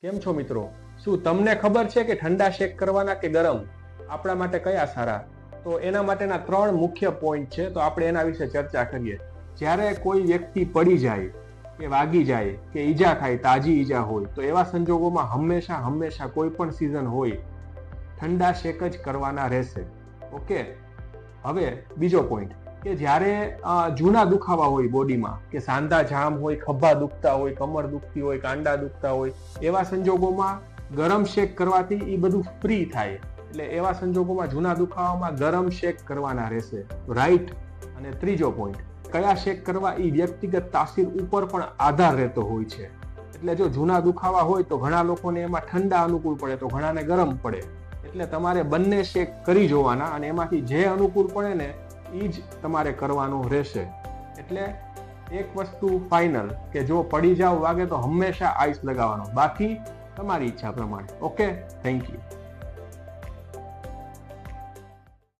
કેમ છો મિત્રો? શું તમને ખબર છે કે ઠંડા શેક કરવાના કે ગરમ આપણા માટે કયા સારા? તો એના માટેના 3 મુખ્ય પોઈન્ટ છે, તો આપણે એના વિશે ચર્ચા કરીએ. જ્યારે કોઈ વ્યક્તિ પડી જાય કે વાગી જાય કે ઈજા થાય, તાજી ઈજા હોય, તો એવા સંજોગોમાં હંમેશા કોઈ પણ સિઝન હોય ઠંડા શેક જ કરવાના રહેશે. ઓકે, હવે બીજો પોઈન્ટ કે જ્યારે જૂના દુખાવા હોય બોડીમાં, કે સાંધા જામ હોય, ખભા દુખતા હોય, કમર દુખતી હોય, કાંડા દુખતા હોય, એવા સંજોગોમાં ગરમ શેક કરવાથી એ બધું ફ્રી થાય. એટલે એવા સંજોગોમાં જૂના દુખાવામાં ગરમ શેક કરવાના રહેશે, રાઈટ. અને ત્રીજો પોઈન્ટ, કયા શેક કરવા એ વ્યક્તિગત તાસીર ઉપર પણ આધાર રહેતો હોય છે. એટલે જો જૂના દુખાવા હોય તો ઘણા લોકોને એમાં ઠંડા અનુકૂળ પડે, તો ઘણાને ગરમ પડે. એટલે તમારે બંને શેક કરી જોવાના અને એમાંથી જે અનુકૂળ પડે ને એ જ તમારે કરવાનું રહેશે. એટલે એક વસ્તુ ફાઇનલ કે જો પડી જાવ વાગે તો હંમેશા આઈસ લગાવવાનો, બાકી તમારી ઈચ્છા પ્રમાણે. Okay, thank you.